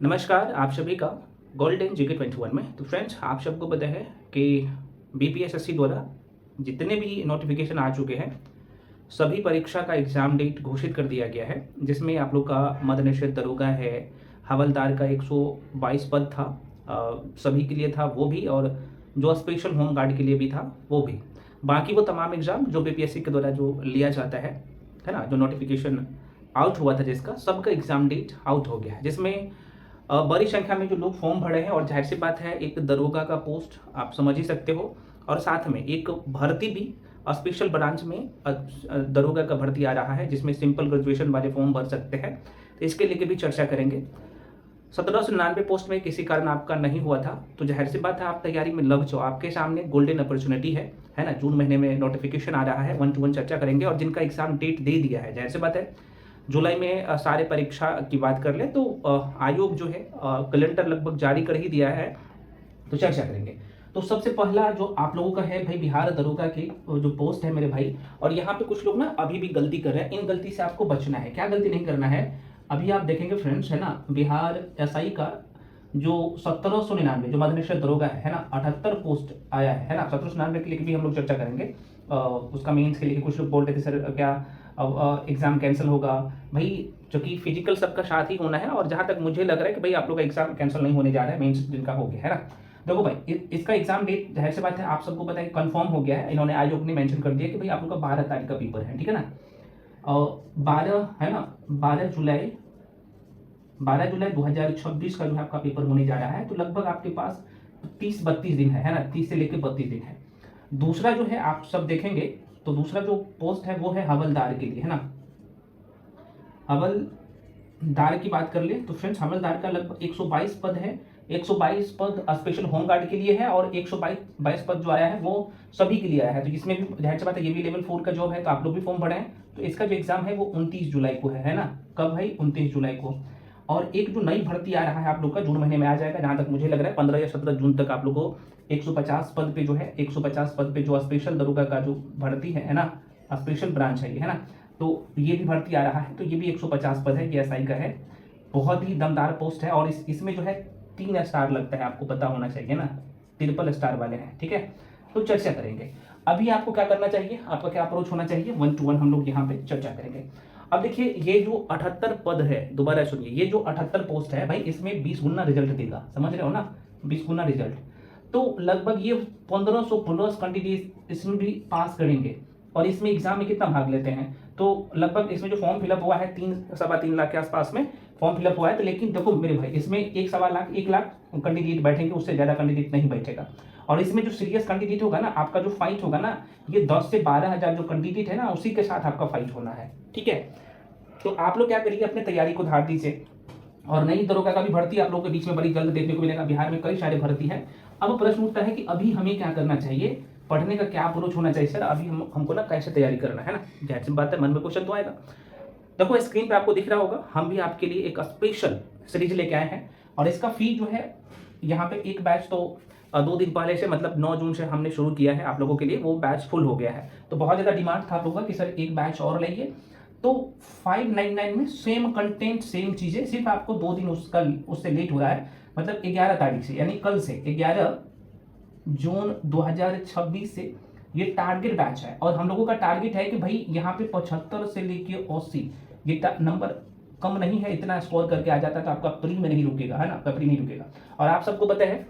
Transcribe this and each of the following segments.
नमस्कार आप सभी का गोल्डन जीके 21 में। तो फ्रेंड्स, आप सबको पता है कि बीपीएसएससी द्वारा जितने भी नोटिफिकेशन आ चुके हैं सभी परीक्षा का एग्ज़ाम डेट घोषित कर दिया गया है, जिसमें आप लोग का मद्देनजर दरोगा है, हवलदार का 122 पद था, सभी के लिए था वो भी, और जो स्पेशल होम गार्ड के लिए भी था वो भी। बाकी वो तमाम एग्ज़ाम जो बीपीएससी के द्वारा जो लिया जाता है ना, जो नोटिफिकेशन आउट हुआ था जिसका, सबका एग्ज़ाम डेट आउट हो गया है, जिसमें बड़ी संख्या में जो लोग फॉर्म भरे हैं। और जाहिर सी बात है, एक दरोगा का पोस्ट आप समझ ही सकते हो, और साथ में एक भर्ती भी स्पेशल ब्रांच में दरोगा का भर्ती आ रहा है, जिसमें सिंपल ग्रेजुएशन वाले फॉर्म भर सकते हैं। तो इसके लेके भी चर्चा करेंगे। 1799 पोस्ट में किसी कारण आपका नहीं हुआ था, तो जाहिर सी बात है आप तैयारी में लग जाओ, आपके सामने गोल्डन अपॉर्चुनिटी है ना। जून महीने में नोटिफिकेशन आ रहा है, 1 to 1 चर्चा करेंगे। और जिनका एग्जाम डेट दे दिया है, जाहिर सी बात है जुलाई में सारे परीक्षा की बात कर ले तो आयोग जो है कैलेंडर लगभग जारी कर ही दिया है, तो चर्चा करेंगे। तो सबसे पहला जो आप लोगों का है भाई, बिहार दरोगा की जो पोस्ट है मेरे भाई। और यहाँ पे कुछ लोग ना अभी भी गलती कर रहे हैं, इन गलती से आपको बचना है। क्या गलती नहीं करना है, अभी आप देखेंगे फ्रेंड्स, है ना, बिहार एसआई का जो 1799 जो मद्देनजर दरोगा है ना, 78 पोस्ट आया है ना। 1799 के लिए भी हम लोग चर्चा करेंगे। उसका मेंस के लिए कुछ लोग बोल रहे थे सर क्या एग्जाम कैंसिल होगा भाई, क्योंकि फिजिकल सबका साथ ही होना है। और जहां तक मुझे लग रहा है कि भाई आप लोग का एग्जाम कैंसिल नहीं होने जा रहा है, मेंस जिनका हो गया है ना। देखो भाई, इसका एग्जाम डेट जाहिर सी बात है आप सबको पता है कंफर्म हो गया है। इन्होंने आयोग ने मेंशन कर दिया कि भाई आप लोग का 12 तारीख का पेपर है, ठीक है ना। और 12 है ना, 12 जुलाई 2026 का जो है आपका पेपर होने जा रहा है। तो लगभग आपके पास 30-32 दिन है ना, 30 से लेकर 32 दिन है। दूसरा जो है आप सब देखेंगे, तो दूसरा जो पोस्ट है वो है हवलदार के लिए, है ना। हवलदार की बात कर ले तो फ्रेंड्स, हवलदार का लगभग 122 पद है। 122 पद स्पेशल होमगार्ड के लिए है, और 122 पद जो आया है वो सभी के लिए आया है। तो इसमें भी जाहिर सी बात है ये भी लेवल 4 का जॉब है, तो आप लोग भी फॉर्म भरे हैं। तो इसका जो एग्जाम है वो 29 जुलाई को है ना। कब भाई? 29 जुलाई को। और एक जो नई भर्ती आ रहा है आप लोग का, जून महीने में आ जाएगा, जहां तक मुझे लग रहा है 15 या 17 जून तक आप लोग को 150 पद पे जो है, 150 पद पे जो स्पेशल दरोगा का जो भर्ती है ना, स्पेशल ब्रांच है ये, है ना। तो ये भी भर्ती आ रहा है, तो ये भी 150 पद है, ये एसआई का है। बहुत ही दमदार पोस्ट है। और इसमें जो है 3 स्टार लगता है, आपको पता होना चाहिए ना, ट्रिपल स्टार वाले हैं, ठीक है। तो चर्चा करेंगे। अभी आपको क्या करना चाहिए, आपका क्या अप्रोच होना चाहिए, 1 to 1 हम लोग यहाँ पे चर्चा करेंगे। अब देखिए, ये जो 78 पद है, दोबारा सुनिए, ये जो 78 पोस्ट है भाई, इसमें 20 गुना रिजल्ट देगा, समझ रहे हो ना, 20 गुना रिजल्ट। तो लगभग ये 1500 प्लस कैंडिडेट इसमें भी पास करेंगे। और इसमें एग्जाम में कितना भाग लेते हैं, तो लगभग इसमें जो फॉर्म फिलअप हुआ है 3-3.25 लाख के आसपास में फॉर्म फिलअप हुआ है। तो लेकिन देखो मेरे भाई, इसमें 1 लाख कैंडिडेट बैठेंगे, उससे ज्यादा कैंडिडेट नहीं बैठेगा। और इसमें जो सीरियस कैंडिडेट होगा ना, आपका जो फाइट होगा ना, ये 10 से 12 हजार जो कैंडिडेट है ना, उसी के साथ आपका फाइट होना है, ठीक है। तो आप लोग क्या करिए, अपने तैयारी को धार दीजिए। और नई दरोगा का भी भर्ती आप लोगों के बीच में बड़ी जल्द देखने को मिलेगा। बिहार में कई सारे भर्ती है। अब प्रश्न उठता है कि अभी हमें क्या करना चाहिए, पढ़ने का क्या अप्रोच होना चाहिए सर, अभी हमको ना कैसे तैयारी करना है ना। जाहिर सी बात है मन में क्वेश्चन तो आएगा। देखो स्क्रीन पे आपको दिख रहा होगा, हम भी आपके लिए एक स्पेशल सीरीज लेके आए हैं। और इसका फी जो है, यहाँ पे एक बैच तो 2 दिन पहले से, मतलब 9 जून से हमने शुरू किया है आप लोगों के लिए, वो बैच फुल हो गया है। तो बहुत ज़्यादा डिमांड था आप लोगों का कि सर एक बैच और लाइए। तो 599 में सेम कंटेंट सेम चीज़ें, सिर्फ आपको 2 दिन उससे लेट हो रहा है, मतलब 11 तारीख से, यानी कल से 11 जून 2026 से ये टारगेट बैच है। और हम लोगों का टारगेट है कि भाई यहाँ पे 75 से लेके 80 ये नंबर कम नहीं है, इतना स्कोर करके आ जाता है तो आपका प्री में नहीं रुकेगा, है ना, आपका प्री नहीं रुकेगा। और आप सबको पता है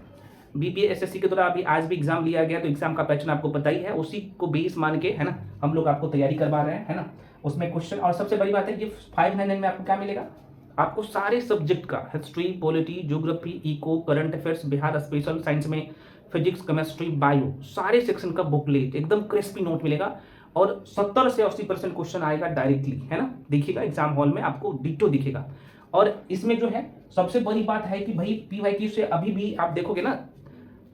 बीपीएसएससी के द्वारा अभी आज भी एग्जाम लिया गया, तो एग्जाम का पैटर्न आपको पता ही है, उसी को बेस मान के, है ना, हम लोग आपको तैयारी करवा रहे हैं, है ना। उसमें क्वेश्चन, और सबसे बड़ी बात है ये 599 में आपको क्या मिलेगा, आपको सारे सब्जेक्ट का, history, polity, geography, eco, current affairs, Bihar special science में फिजिक्स, केमिस्ट्री, बायो, सारे सेक्शन का बुकलेट एकदम क्रिस्पी नोट मिलेगा। और 70 से 80% क्वेश्चन आएगा डायरेक्टली, है ना, देखिएगा एग्जाम हॉल में आपको डिट्टो दिखेगा। और इसमें जो है सबसे बड़ी बात है कि भाई पीवाईक्यू से अभी भी आप देखोगे ना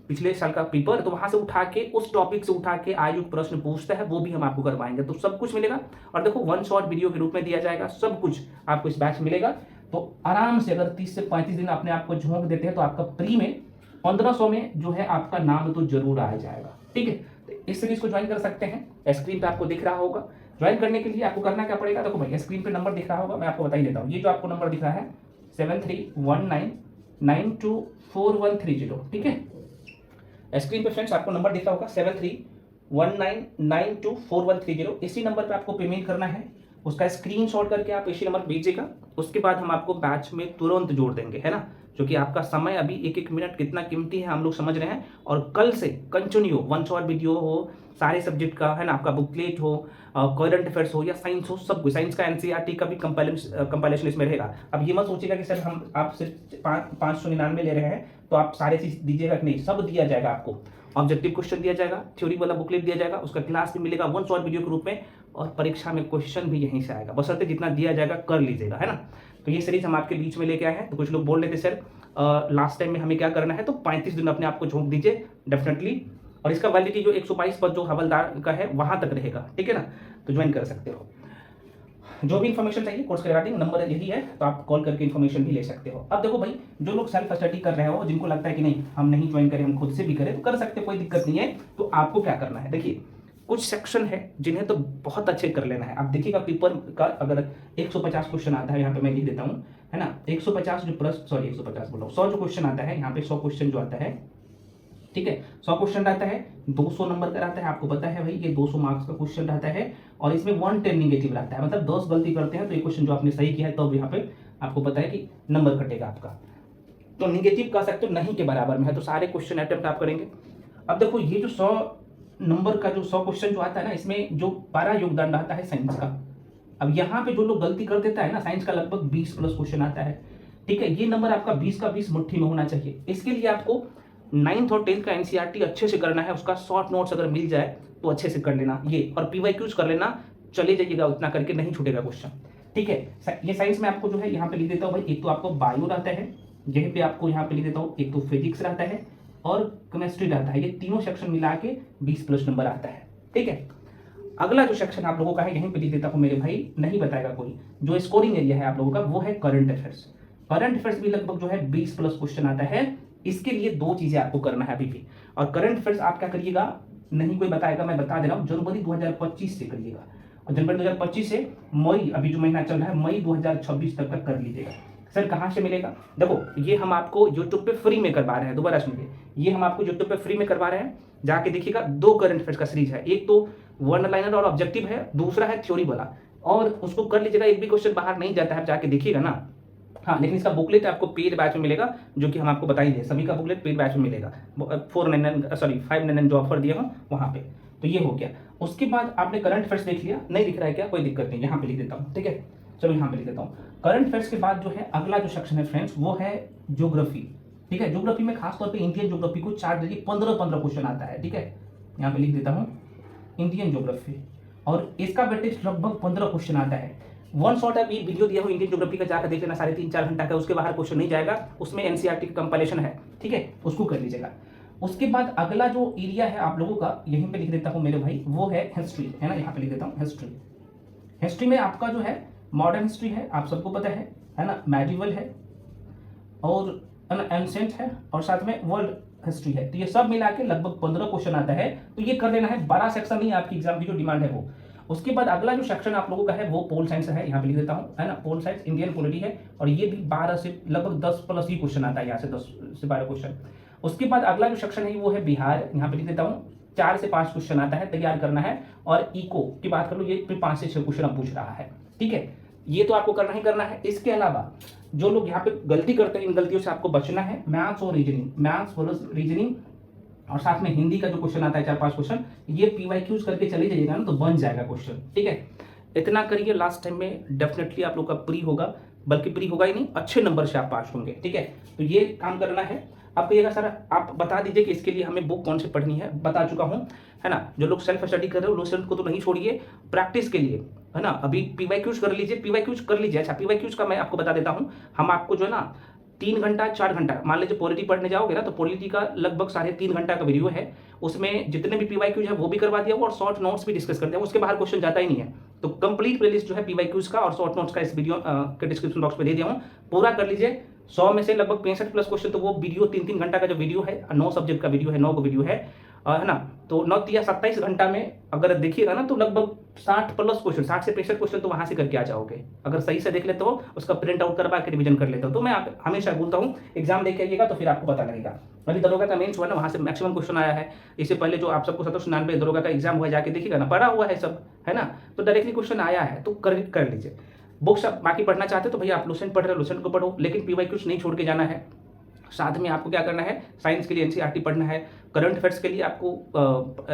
पिछले साल का पेपर, तो वहां से उठा के, उस टॉपिक से उठा के आयोग प्रश्न पूछता है, वो भी हम आपको करवाएंगे। तो सब कुछ मिलेगा। और देखो 1 शॉट वीडियो के रूप में दिया जाएगा, सब कुछ आपको इस बैच मिलेगा। तो आराम से अगर 30 से 35 दिन अपने आप को झोंक देते हैं, तो आपका प्री में 1500 में जो है आपका नाम तो जरूर आ जाएगा, ठीक है। तो इस सीरीज को ज्वाइन कर सकते हैं, स्क्रीन पे आपको दिख रहा होगा। ज्वाइन करने के लिए आपको करना क्या पड़ेगा, देखो भाई स्क्रीन पे नंबर दिख रहा होगा, मैं आपको बता ही देता हूँ। ये जो आपको नंबर दिख रहा है 7319 724130, ठीक है। स्क्रीन पे फ्रेंड्स आपको नंबर दिख रहा होगा 7319924130। इसी नंबर पे आपको पेमेंट करना है, उसका स्क्रीनशॉट करके आप इसी नंबर भेजिएगा। उसके बाद हम आपको बैच में तुरंत जोड़ देंगे, है ना, क्योंकि आपका समय अभी एक एक मिनट कितना कीमती है हम लोग समझ रहे हैं। और कल से कंटिन्यू 1 शॉट वीडियो हो, सारे सब्जेक्ट का, है ना, आपका बुकलेट हो, करंट अफेयर्स हो या साइंस हो, सब कुछ, साइंस का एनसीईआरटी का भी कंपाइलेशन इसमें रहेगा। अब ये मत सोचिएगा कि सर हम आप सिर्फ 599 ले रहे हैं तो आप सारे चीज दीजिएगा कि नहीं, सब दिया जाएगा आपको। ऑब्जेक्टिव क्वेश्चन दिया जाएगा, थ्योरी वाला बुकलेट दिया जाएगा, उसका क्लास भी मिलेगा 1 शॉट वीडियो के रूप में, और परीक्षा में क्वेश्चन भी यहीं से आएगा, बशर्ते जितना दिया जाएगा कर लीजिएगा, है ना। तो ये सीरीज हम आपके बीच में लेके आए हैं। तो कुछ लोग बोल रहे थे सर लास्ट टाइम में हमें क्या करना है, तो 35 दिन अपने आप को झोंक दीजिए डेफिनेटली। और इसका वैलिडिटी जो 122 पद जो हवलदार का है वहां तक रहेगा, ठीक है ना, तो ज्वाइन कर सकते हो। जो भी इन्फॉर्मेशन चाहिए कोर्स के रिगार्डिंग नंबर यही है, तो आप कॉल करके इन्फॉर्मेशन भी ले सकते हो। अब देखो भाई, जो लोग सेल्फ स्टडी कर रहे हो, जिनको लगता है कि नहीं हम नहीं ज्वाइन करें, हम खुद से भी करें, तो कर सकते, कोई दिक्कत नहीं है। तो आपको क्या करना है, देखिए कुछ सेक्शन है जिन्हें तो बहुत अच्छे कर लेना है। आप देखिएगा पेपर का अगर 150 क्वेश्चन आता है, यहाँ पे मैं लिख देता हूँ, है ना, 150 जो प्रश्न, सॉरी 150 बोल रहा हूँ, 100 जो क्वेश्चन आता है, यहाँ पे 100 क्वेश्चन जो आता है, ठीक है, 100 क्वेश्चन रहता है, 200 नंबर का रहता है। आपको पता है भाई ये 200 मार्क्स का क्वेश्चन रहता है, और इसमें 110 निगेटिव रहता है, मतलब 10 गलती करते हैं तो ये क्वेश्चन जो आपने सही किया है, तब यहाँ पे आपको पता है कि नंबर कटेगा आपका। तो निगेटिव कह सकते हो नहीं के बराबर में है, तो सारे क्वेश्चन अटेम्प्ट आप करेंगे। अब देखो ये जो 100 नंबर का जो 100 क्वेश्चन जो आता है ना, इसमें जो बड़ा योगदान रहता है साइंस का। अब यहाँ पे जो लोग गलती कर देता है ना, साइंस का लगभग 20 प्लस क्वेश्चन आता है, ठीक है। ये नंबर आपका 20 का 20 मुट्ठी में होना चाहिए। इसके लिए आपको 9th और 10th का एनसीईआरटी अच्छे से करना है, उसका शॉर्ट नोट्स अगर मिल जाए तो अच्छे से कर लेना ये, और पीवाईक्यूज कर लेना, चले जाइएगा, उतना करके नहीं छूटेगा क्वेश्चन, ठीक है। ये साइंस में आपको जो है यहाँ पे लिख देता हूँ भाई, एक तो आपको बायो रहता है, यहीं पे आपको यहाँ पे लिख देता हूँ, एक तो फिजिक्स रहता है और केमिस्ट्री रहता है, ये तीनों सेक्शन मिला के 20 प्लस नंबर आता है, ठीक है। अगला जो सेक्शन आप लोगों का है, यहीं पे लिख देता हूँ मेरे भाई, नहीं बताएगा कोई, जो स्कोरिंग एरिया है आप लोगों का, वो है करंट अफेयर्स। करंट अफेयर्स भी लगभग जो है 20 प्लस क्वेश्चन आता है। इसके लिए 2 चीजें आपको करना है अभी भी। और करंट अफेयर्स आप क्या करिएगा, नहीं कोई बताएगा, मैं बता दे रहा हूँ, जनवरी 2025 से करिएगा, और जनवरी 2025 से मई, अभी जो महीना चल रहा है, मई 2026 तक कर लीजिएगा। सर कहाँ से मिलेगा, देखो ये हम आपको यूट्यूब पे फ्री में करवा रहे हैं, दोबारा सुनिए, ये हम आपको यूट्यूब पे फ्री में करवा रहे हैं, जाके देखिएगा। 2 करंट अफेयर्स का सीरीज है, एक तो वन लाइनर और ऑब्जेक्टिव है, दूसरा है थ्योरी वाला, और उसको कर लीजिएगा, एक भी क्वेश्चन बाहर नहीं जाता है, आप जाके देखिएगा ना। हाँ, लेकिन इसका बुकलेट आपको पेड बैच में मिलेगा, जो कि हम आपको बताएंगे, सभी का बुकलेट पेड बैच में मिलेगा, 599 जो ऑफर दिए हो वहाँ पे। तो ये हो गया। उसके बाद आपने करंट अफेयर्स देख लिया, नहीं दिख रहा है क्या, कोई दिक्कत नहीं, यहाँ पे लिख देता हूँ, ठीक है। चलो यहाँ पे लिख देता हूँ। करंट अफेयर्स के बाद जो है अगला जो सेक्शन है फ्रेंड्स, वो है ज्योग्राफी, ठीक है। ज्योग्राफी में खासतौर पर इंडियन ज्योग्राफी को 4 देखिए 15 क्वेश्चन आता है, ठीक है। यहाँ पे लिख देता हूँ इंडियन ज्योग्राफी, और इसका वेटेज लगभग 15 क्वेश्चन आता है। 1 शॉट अभी वीडियो दिया हो इंडियन ज्योग्राफी का, जाकर देख लेना, 3.5-4 घंटा का, उसके बाहर क्वेश्चन नहीं जाएगा, उसमें एनसीईआरटी का कंपाइलेशन है, ठीक है, उसको कर लीजिएगा। उसके बाद अगला जो एरिया है आप लोगों का, यहीं पे लिख देता हूँ मेरे भाई, वो है हिस्ट्री, है ना, यहाँ पे लिख देता हूँ हिस्ट्री। हिस्ट्री में आपका जो है मॉडर्न हिस्ट्री है, आप सबको पता है ना, मेडिवल है और एंसेंट है, और साथ में वर्ल्ड हिस्ट्री है। तो ये सब मिला के लगभग 15 क्वेश्चन आता है, तो ये कर लेना है, बड़ा सेक्शन नहीं, आपकी एग्जाम की जो डिमांड है वो। उसके बाद अगला जो सेक्शन आप लोगों का है वो पोल साइंस है, यहाँ पे लिख देता हूँ, है ना, पोल साइंस इंडियन पॉलिटी है, और ये भी 12 से लगभग 10 प्लस ही क्वेश्चन आता है, यहाँ से 10 से 12 क्वेश्चन। उसके बाद अगला जो सेक्शन है वो है बिहार, यहाँ पे लिख देता हूँ, 4 से 5 क्वेश्चन आता है, तैयार करना है। और इको की बात कर लो, ये 5 से 6 क्वेश्चन अब पूछ रहा है, ठीक है। ये तो आपको करना ही करना है। इसके अलावा जो लोग यहाँ पे गलती करते हैं, इन गलतियों से आपको बचना है। मैथ्स और रीजनिंग, मैथ्स प्लस रीजनिंग, और साथ में हिंदी का जो क्वेश्चन आता है 4-5 क्वेश्चन, ये पीवाईक्यूज करके चले जाइएगा ना, तो बन जाएगा क्वेश्चन, ठीक है। इतना करिए, लास्ट टाइम में डेफिनेटली आप लोग का प्री होगा, बल्कि प्री होगा ही नहीं, अच्छे नंबर से आप पास होंगे, ठीक है। तो ये काम करना है। आप कहिएगा सर आप बता दीजिए कि इसके लिए हमें बुक कौन सी पढ़नी है, बता चुका हूँ, है ना। जो लोग सेल्फ स्टडी कर रहे हो, लोग सेल्फ को तो नहीं छोड़िए, प्रैक्टिस के लिए, है ना। अभी पीवाईक्यूज कर लीजिए, पीवाईक्यूज कर लीजिए। अच्छा, पीवाईक्यूज का मैं आपको बता देता हूँ, हम आपको जो है ना 3 घंटा 4 घंटा, मान लीजिए पॉलिटी पढ़ने जाओगे ना, तो पॉलिटी का लगभग 3.5 घंटा का वीडियो है, उसमें जितने भी पीवाईक्यूज है वो भी करवा दिया और शॉर्ट नोट्स भी डिस्कस करते हैं, उसके बाहर क्वेश्चन जाता ही नहीं है। तो कंप्लीट प्लेलिस्ट जो है पीवाईक्यूज का और शॉर्ट नोट्स का इस वीडियो के डिस्क्रिप्शन बॉक्स में दे दिया हूँ, पूरा कर लीजिए। 100 में से लगभग 65 प्लस क्वेश्चन, तो वो वीडियो 3-3 घंटा का जो वीडियो है, 9 सब्जेक्ट का वीडियो है, 9 वीडियो है ना, तो 9 या 27 घंटा में अगर देखिएगा ना, तो लगभग 60 प्लस क्वेश्चन, 60 से 65 क्वेश्चन तो वहाँ से करके आ जाओगे अगर सही से देख लेते हो, उसका प्रिंट आउट करवा के रिवीजन कर लेते हो। तो मैं आप हमेशा बोलता हूँ एग्जाम देख के आइएगा तो फिर आपको पता लगेगा। अभी दरोगा का मेंस हुआ ना, वहाँ से मैक्सिमम क्वेश्चन आया है। इससे पहले जो आप सबको 799 दरोगा का एग्जाम हुआ, जाके देखिएगा ना, पढ़ा हुआ है सब, है ना, तो डायरेक्टली क्वेश्चन आया है, तो कर लीजिए। बुक्स बाकी पढ़ना चाहते तो भैया आप लुसेंट पढ़ रहे हो, लुसेंट को पढ़ो, लेकिन PYQs नहीं छोड़ के जाना है। साथ में आपको क्या करना है, साइंस के लिए NCERT पढ़ना है, करंट अफेयर्स के लिए आपको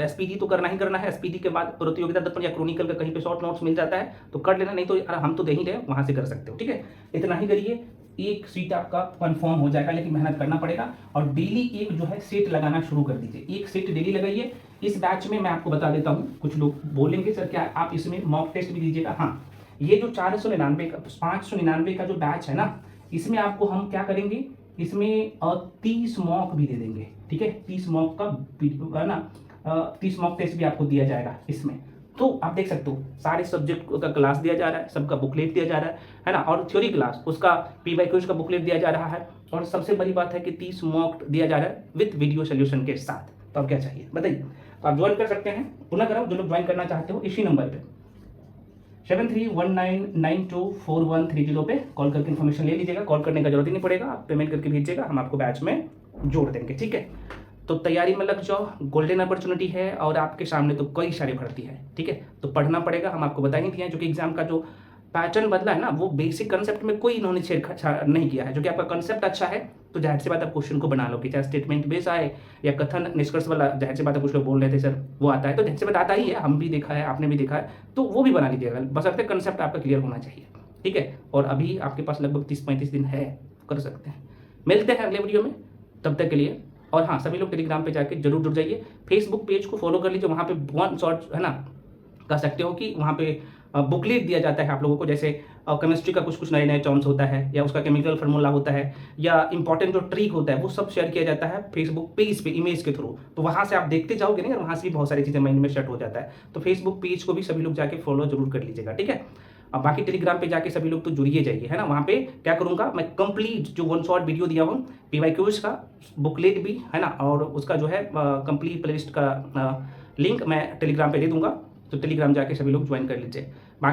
SPD तो करना ही करना है। SPD के बाद प्रतियोगिता दर्पण या क्रॉनिकल का कहीं पे शॉर्ट नोट्स मिल जाता है तो कर लेना, नहीं तो हम तो दे ही रहे, वहां से कर सकते हो, ठीक है। इतना ही करिए, एक सीट आपका कंफर्म हो जाएगा, लेकिन मेहनत करना पड़ेगा। और डेली एक जो है सेट लगाना शुरू कर दीजिए, एक सेट डेली लगाइए। इस बैच में मैं आपको बता देता हूँ, कुछ लोग बोलेंगे सर क्या आप इसमें मॉक टेस्ट भी दीजिएगा? हाँ, ये जो 499 का 599 का जो बैच है ना, इसमें आपको हम क्या करेंगे, इसमें 30 मॉक भी दे देंगे, ठीक है। 30 मॉक का है ना, 30 मॉक टेस्ट भी आपको दिया जाएगा इसमें। तो आप देख सकते हो सारे सब्जेक्ट का क्लास दिया जा रहा है, सबका बुकलेट दिया जा रहा है ना, और थ्योरी क्लास उसका PYQs का बुकलेट दिया जा रहा है, और सबसे बड़ी बात है कि 30 मॉक दिया जा रहा है विद वीडियो सोल्यूशन के साथ। तो अब क्या चाहिए बताइए? तो आप ज्वाइन कर सकते हैं। पुनः कराओ, जो लोग ज्वाइन करना चाहते हो इसी नंबर पे 7319924130 पे कॉल करके इन्फॉर्मेशन ले लीजिएगा। कॉल करने का जरूरत ही नहीं पड़ेगा, आप पेमेंट करके भेजिएगा, हम आपको बैच में जोड़ देंगे, ठीक है। तो तैयारी में लग जाओ, गोल्डन अपॉर्चुनिटी है और आपके सामने तो कई सारी भर्ती है, ठीक है। तो पढ़ना पड़ेगा, हम आपको बता ही दिए हैं। जो कि एग्जाम का जो पैटर्न बदला है ना, वो बेसिक कंसेप्ट में कोई इन्होंने छेड़छाड़ नहीं किया है। जो कि आपका कंसेप्ट अच्छा है तो जाहिर सी बात आप क्वेश्चन को बना लो, कि चाहे स्टेटमेंट बेस आए या कथन निष्कर्ष वाला, जाहिर सी बात है कुछ लोग बोल रहे थे सर वो आता है, तो जाहिर सी बात आता ही है, हम भी देखा है, आपने भी देखा है, तो वो भी बना लीजिएगा, बशर्ते कंसेप्ट आपका क्लियर होना चाहिए, ठीक है। और अभी आपके पास लगभग 30-35 दिन है, कर सकते हैं। मिलते हैं अगले वीडियो में, तब तक के लिए। और हाँ, सभी लोग टेलीग्राम पे जाके जरूर जुड़ जाइए, फेसबुक पेज को फॉलो कर लीजिए, वहाँ पे वन शॉट है ना, कह सकते हो कि वहाँ पे बुकलेट दिया जाता है आप लोगों को। जैसे केमिस्ट्री का कुछ नए टर्म्स होता है, या उसका केमिकल फार्मूला होता है, या इंपॉर्टेंट जो ट्रिक होता है, वो सब शेयर किया जाता है फेसबुक पेज पे इमेज के थ्रू। तो वहाँ से आप देखते जाओगे नहीं, और वहाँ से भी बहुत सारी चीज़ें माइंड में सेट हो जाता है। तो फेसबुक पेज को भी सभी लोग जाके फॉलो जरूर कर लीजिएगा, ठीक है। अब बाकी टेलीग्राम पे जाके सभी लोग तो जुड़िए जाइए, है ना। वहाँ पे क्या करूँगा मैं, कंप्लीट जो वन शॉट वीडियो दिया हूँ PYQs का बुकलेट भी है ना, और उसका जो है कंप्लीट प्लेलिस्ट का लिंक मैं टेलीग्राम पे दे दूंगा। तो टेलीग्राम जाके सभी लोग ज्वाइन कर लीजिए। बाकी